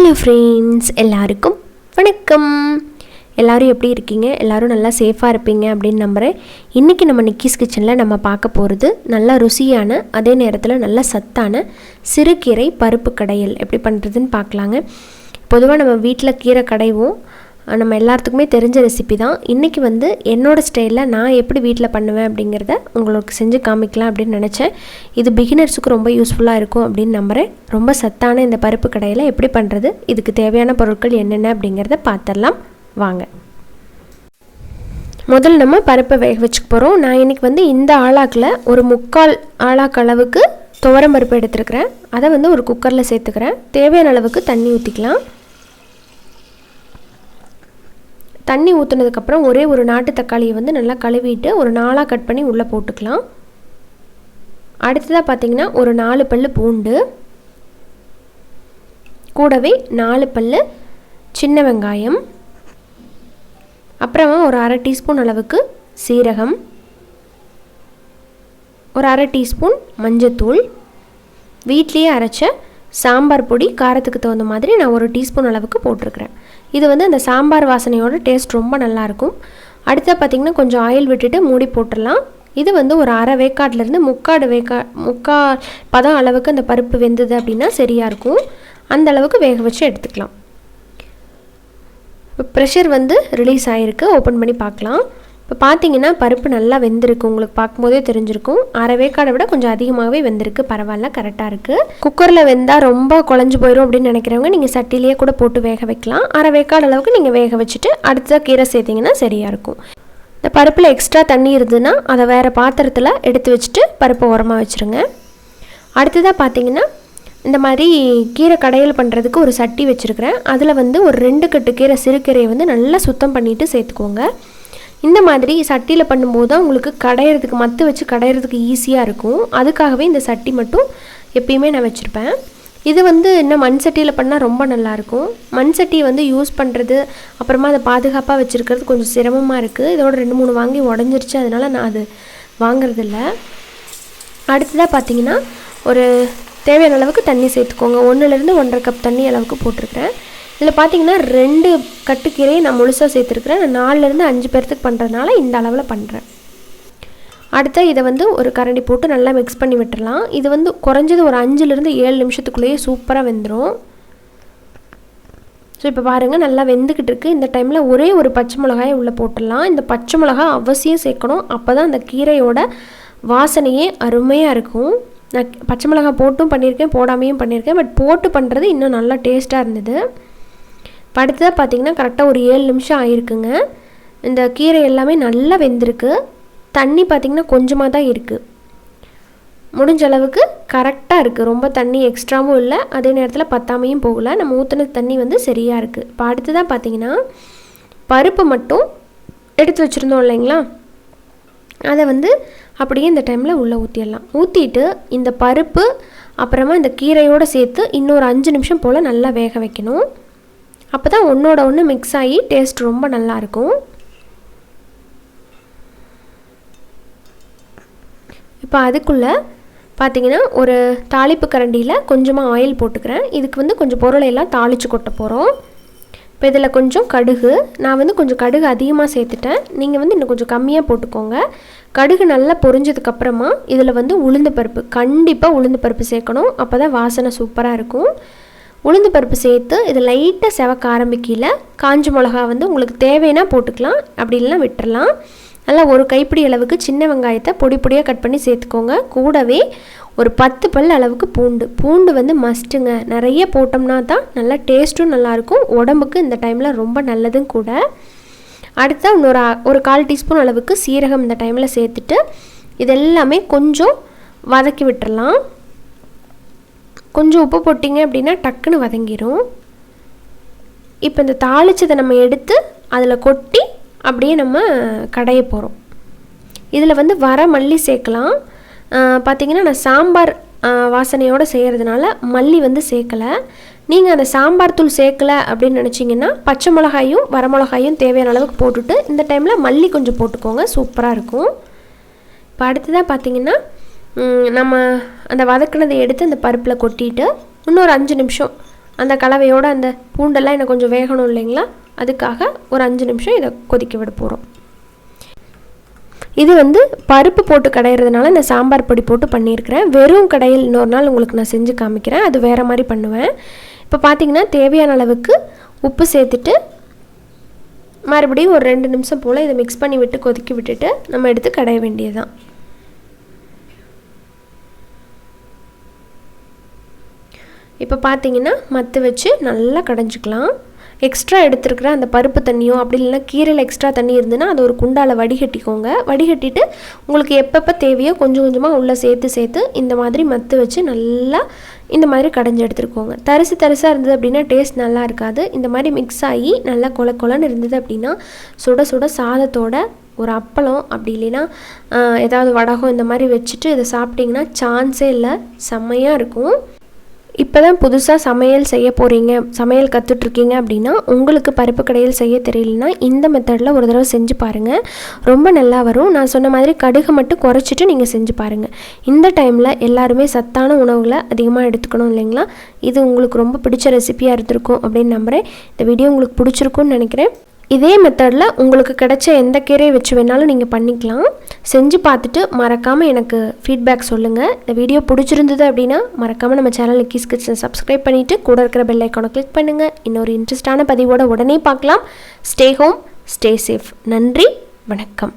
Hello friends, எல்லாருக்கும் வணக்கம். எல்லோரும் எப்படி இருக்கீங்க? எல்லோரும் நல்லா சேஃபாக இருப்பீங்க அப்படின்னு நம்புகிறேன். இன்றைக்கி நம்ம நிக்கிஸ் கிச்சனில் நம்ம பார்க்க போகிறது நல்ல ருசியான, அதே நேரத்தில் நல்ல சத்தான சிறுகீரை பருப்பு கடையல் எப்படி பண்ணுறதுன்னு பார்க்கலாங்க. பொதுவாக நம்ம வீட்டில் கீரை கடைவோம், நம்ம எல்லாத்துக்குமே தெரிஞ்ச ரெசிபி தான். இன்றைக்கி என்னோடய ஸ்டைலில் நான் எப்படி வீட்டில் பண்ணுவேன் அப்படிங்கிறத உங்களுக்கு செஞ்சு காமிக்கலாம் அப்படின்னு நினச்சேன். இது பிகினர்ஸுக்கு ரொம்ப யூஸ்ஃபுல்லாக இருக்கும் அப்படின்னு நம்புகிறேன். ரொம்ப சத்தான இந்த பருப்பு கடையில் எப்படி பண்ணுறது, இதுக்கு தேவையான பொருட்கள் என்னென்ன அப்படிங்கிறத பார்த்துடலாம் வாங்க. முதல்ல நம்ம பருப்பை வேக வச்சுக்க போகிறோம். நான் இன்றைக்கி இந்த ஆளாக்கில் ஒரு 3/4 ஆளாக்கு அளவுக்கு துவரம் பருப்பு எடுத்துருக்கிறேன். அதை ஒரு குக்கரில் சேர்த்துக்கிறேன். தேவையான அளவுக்கு தண்ணி ஊற்றிக்கலாம். தண்ணி ஊற்றுனதுக்கப்புறம் ஒரே ஒரு நாட்டு தக்காளியை நல்லா கழுவிட்டு ஒரு 4ஆக கட் பண்ணி உள்ளே போட்டுக்கலாம். அடுத்ததாக பார்த்திங்கன்னா ஒரு 4 பல் பூண்டு, கூடவே 4 பல் சின்ன வெங்காயம், அப்புறமா ஒரு 1/2 டீஸ்பூன் அளவுக்கு சீரகம், ஒரு 1/2 டீஸ்பூன் மஞ்சத்தூள், வீட்லேயே அரைச்ச சாம்பார் பொடி காரத்துக்கு தகுந்த மாதிரி நான் 1 டீஸ்பூன் அளவுக்கு போட்டிருக்கிறேன். இது அந்த சாம்பார் வாசனையோட டேஸ்ட் ரொம்ப நல்லாயிருக்கும். அடுத்தா பார்த்திங்கன்னா கொஞ்சம் ஆயில் விட்டுட்டு மூடி போட்டுடலாம். இது ஒரு 1/2 வேக்காட்லேருந்து 3/4 பதம் அளவுக்கு அந்த பருப்பு வெந்தது அப்படின்னா சரியாக இருக்கும். அந்த அளவுக்கு வேக வச்சு எடுத்துக்கலாம். இப்போ ப்ரெஷர் ரிலீஸ் ஆகிருக்கு. ஓப்பன் பண்ணி பார்க்கலாம். இப்போ பார்த்தீங்கன்னா பருப்பு நல்லா வெந்திருக்கு. உங்களுக்கு பார்க்கும்போதே தெரிஞ்சிருக்கும். 1/2 வேக்காடை விட கொஞ்சம் அதிகமாகவே வெந்திருக்கு. பரவாயில்ல, கரெக்டாக இருக்குது. குக்கரில் வெந்தால் ரொம்ப குழஞ்சி போயிடும் அப்படின்னு நினைக்கிறவங்க நீங்கள் சட்டிலேயே கூட போட்டு வேக வைக்கலாம். 1/2 வேக்காடு அளவுக்கு நீங்கள் வேக வச்சுட்டு அடுத்ததாக கீரை சேர்த்திங்கன்னா சரியாக இருக்கும். இந்த பருப்பில் எக்ஸ்ட்ரா தண்ணி இருந்ததுன்னா அதை வேறு பாத்திரத்தில் எடுத்து வச்சுட்டு பருப்பை உரமாக வச்சுருங்க. அடுத்ததாக பார்த்தீங்கன்னா இந்த மாதிரி கீரை கடையில் பண்ணுறதுக்கு ஒரு சட்டி வச்சுருக்கிறேன். அதில் ஒரு 2 கட்டு கீரை சிறுகீரையை நல்லா சுத்தம் பண்ணிவிட்டு சேர்த்துக்கோங்க. இந்த மாதிரி சட்டியில் பண்ணும்போது தான் உங்களுக்கு கடையிறதுக்கு மத்து வச்சு கடையிறதுக்கு ஈஸியாக இருக்கும். அதுக்காகவே இந்த சட்டி மட்டும் எப்பயுமே நான் வச்சுருப்பேன். இது இன்னும் மண் சட்டியில் பண்ணால் ரொம்ப நல்லாயிருக்கும். மண் சட்டியை யூஸ் பண்ணுறது, அப்புறமா அதை பாதுகாப்பாக வச்சுருக்கிறது கொஞ்சம் சிரமமாக இருக்குது. இதோட 2-3 வாங்கி உடஞ்சிருச்சு, அதனால் நான் அது வாங்கிறதில்ல. அடுத்ததாக பார்த்திங்கன்னா ஒரு தேவையான அளவுக்கு தண்ணி சேர்த்துக்கோங்க. 1லேருந்து 1.5 கப் தண்ணி அளவுக்கு போட்டிருக்கிறேன். இதில் பார்த்தீங்கன்னா 2 கட்டுக்கீரையை நான் முழுசாக சேர்த்துருக்குறேன். நான் 4லேருந்து 5 பேர்த்துக்கு பண்ணுறதுனால இந்த அளவில் பண்ணுறேன். அடுத்த இதை ஒரு கரண்டி போட்டு நல்லா மிக்ஸ் பண்ணி விட்டுடலாம். இது குறைஞ்சது ஒரு 5லேருந்து 7 நிமிஷத்துக்குள்ளேயே சூப்பராக வெந்துடும். ஸோ இப்போ பாருங்கள், நல்லா வெந்துக்கிட்டு இருக்குது. இந்த டைமில் ஒரே ஒரு பச்சை மிளகாயை உள்ளே போட்டுடலாம். இந்த பச்சை மிளகா அவசியம் சேர்க்கணும். அப்போ தான் அந்த கீரையோட வாசனையே அருமையாக இருக்கும். நான் பச்சை மிளகா போட்டும் பண்ணியிருக்கேன், போடாமையும் பண்ணியிருக்கேன். பட் போட்டு பண்ணுறது இன்னும் நல்லா டேஸ்ட்டாக இருந்தது. இப்போ அடுத்ததாக பார்த்திங்கன்னா கரெக்டாக ஒரு 7 நிமிஷம் ஆகிருக்குங்க. இந்த கீரை எல்லாமே நல்லா வெந்திருக்கு. தண்ணி பார்த்திங்கன்னா கொஞ்சமாக தான் இருக்குது. முடிஞ்ச அளவுக்கு கரெக்டாக இருக்குது. ரொம்ப தண்ணி எக்ஸ்ட்ராவும் இல்லை, அதே நேரத்தில் பத்தாமையும் போகலை. நம்ம ஊற்றின தண்ணி சரியாக இருக்குது. இப்போ அடுத்ததாக பார்த்திங்கன்னா பருப்பு மட்டும் எடுத்து வச்சுருந்தோம் இல்லைங்களா, அதை அப்படியே இந்த டைமில் உள்ளே ஊற்றிடலாம். ஊற்றிட்டு இந்த பருப்பு அப்புறமா இந்த கீரையோடு சேர்த்து இன்னொரு 5 நிமிஷம் போல் நல்லா வேக வைக்கணும். அப்போ தான் ஒன்றோட ஒன்று மிக்ஸ் ஆகி டேஸ்ட் ரொம்ப நல்லாயிருக்கும். இப்போ அதுக்குள்ளே பார்த்திங்கன்னா ஒரு தாளிப்பு கரண்டியில் கொஞ்சமாக ஆயில் போட்டுக்கிறேன். இதுக்கு கொஞ்சம் பொருளையெல்லாம் தாளித்து கொட்ட போகிறோம். இப்போ இதில் கொஞ்சம் கடுகு, நான் கொஞ்சம் கடுகு அதிகமாக சேர்த்துட்டேன். நீங்கள் இன்னும் கொஞ்சம் கம்மியாக போட்டுக்கோங்க. கடுகு நல்லா பொரிஞ்சதுக்கப்புறமா இதில் உளுந்து பருப்பு, கண்டிப்பாக உளுந்து பருப்பு சேர்க்கணும். அப்போ தான் வாசனை சூப்பராக இருக்கும். உளுந்து பருப்பு சேர்த்து இதை லைட்டாக செவக்க ஆரம்பிக்கல. காஞ்ச மிளகா உங்களுக்கு தேவைன்னா போட்டுக்கலாம், அப்படி இல்லைனா விட்டுறலாம். நல்லா ஒரு கைப்பிடி அளவுக்கு சின்ன வெங்காயத்தை பொடி பொடியாக கட் பண்ணி சேர்த்துக்கோங்க. கூடவே ஒரு 10 பல் அளவுக்கு பூண்டு மஸ்ட்டுங்க. நிறைய போட்டோம்னா தான் நல்லா டேஸ்ட்டும் நல்லாயிருக்கும். உடம்புக்கு இந்த டைமில் ரொம்ப நல்லதும் கூட. அடுத்தா இன்னொரு 1/4 டீஸ்பூன் அளவுக்கு சீரகம் இந்த டைமில் சேர்த்துட்டு இதெல்லாமே கொஞ்சம் வதக்கி விட்டுறலாம். கொஞ்சம் உப்பு போட்டிங்க அப்படின்னா டக்குன்னு வதங்கிடும். இப்போ இந்த தாளிச்சதை நம்ம எடுத்து அதில் கொட்டி அப்படியே நம்ம கடைய போகிறோம். இதில் வர மல்லி சேர்க்கலாம். பார்த்திங்கன்னா நான் சாம்பார் வாசனையோடு செய்கிறதுனால மல்லி சேர்க்கலை. நீங்கள் அந்த சாம்பார் தூள் சேர்க்கலை அப்படின்னு நினச்சிங்கன்னா பச்சை மிளகாயும் வரமிளகாயும் தேவையான அளவுக்கு போட்டுட்டு இந்த டைமில் மல்லி கொஞ்சம் போட்டுக்கோங்க, சூப்பராக இருக்கும். இப்போ அடுத்ததாக பார்த்திங்கன்னா நம்ம அந்த வதக்கினதை எடுத்து அந்த பருப்பில் கொட்டிட்டு இன்னொரு 5 நிமிஷம் அந்த கலவையோடு அந்த பூண்டெல்லாம் எனக்கு கொஞ்சம் வேகணும் இல்லைங்களா, அதுக்காக ஒரு 5 நிமிஷம் இதை கொதிக்க விட போகிறோம். இது வந்து பருப்பு போட்டு கடையிறதுனால நான் சாம்பார் பொடி போட்டு பண்ணியிருக்கிறேன். வெறும் கடையில் இன்னொரு நாள் உங்களுக்கு நான் செஞ்சு காமிக்கிறேன், அது வேறு மாதிரி பண்ணுவேன். இப்போ பார்த்திங்கன்னா தேவையான அளவுக்கு உப்பு சேர்த்துட்டு மறுபடியும் ஒரு 2 நிமிஷம் போல் இதை மிக்ஸ் பண்ணி விட்டு கொதிக்க விட்டுட்டு நம்ம எடுத்து கடைய வேண்டியதுதான். இப்போ பார்த்திங்கன்னா மத்து வச்சு நல்லா கடைஞ்சிக்கலாம். எக்ஸ்ட்ரா எடுத்துருக்கிற அந்த பருப்பு தண்ணியோ அப்படி இல்லைன்னா கீரையில் எக்ஸ்ட்ரா தண்ணி இருந்துன்னா அது ஒரு குண்டால் வடிகட்டிக்கோங்க. வடிகட்டிட்டு உங்களுக்கு எப்பப்போ தேவையோ கொஞ்சம் கொஞ்சமாக உள்ளே சேர்த்து இந்த மாதிரி மத்து வச்சு நல்லா இந்த மாதிரி கடைஞ்சி எடுத்துருக்கோங்க. தரிசாக இருந்தது அப்படின்னா டேஸ்ட் நல்லா இருக்காது. இந்த மாதிரி மிக்ஸ் ஆகி நல்லா கொலன்னு இருந்தது அப்படின்னா சுட சுட சாதத்தோட ஒரு அப்பளம் அப்படி இல்லைன்னா ஏதாவது வடகம் இந்த மாதிரி வச்சுட்டு இதை சாப்பிட்டிங்கன்னா சான்ஸே இல்லை, செம்மையாக இருக்கும். இப்போ தான் புதுசாக சமையல் செய்ய போகிறீங்க, சமையல் கற்றுட்ருக்கீங்க அப்படின்னா உங்களுக்கு பருப்பு கடையில் செய்ய தெரியலனா இந்த மெத்தடில் ஒரு தடவை செஞ்சு பாருங்கள், ரொம்ப நல்லா வரும். நான் சொன்ன மாதிரி கடுகு மட்டும் குறைச்சிட்டு நீங்கள் செஞ்சு பாருங்கள். இந்த டைமில் எல்லாருமே சத்தான உணவுகளை அதிகமாக எடுத்துக்கணும் இல்லைங்களா. இது உங்களுக்கு ரொம்ப பிடிச்ச ரெசிபியாக இருந்திருக்கும் அப்படின்னு நம்புகிறேன். இந்த வீடியோ உங்களுக்கு பிடிச்சிருக்குன்னு நினைக்கிறேன். இதே மெத்தடில் உங்களுக்கு கிடைச்ச எந்த கீரையை வச்சு வேணாலும் நீங்கள் பண்ணிக்கலாம். செஞ்சு பார்த்துட்டு மறக்காமல் எனக்கு ஃபீட்பேக் சொல்லுங்கள். இந்த வீடியோ பிடிச்சிருந்தது அப்படின்னா மறக்காமல் நம்ம சேனல் நிக்கிஸ் கிச்சன் சப்ஸ்கிரைப் பண்ணிவிட்டு கூட இருக்கிற பெல் ஐக்கானை கிளிக் பண்ணுங்கள். இன்னொரு இன்ட்ரெஸ்டான பதிவோட உடனே பார்க்கலாம். Stay home, stay safe. நன்றி, வணக்கம்.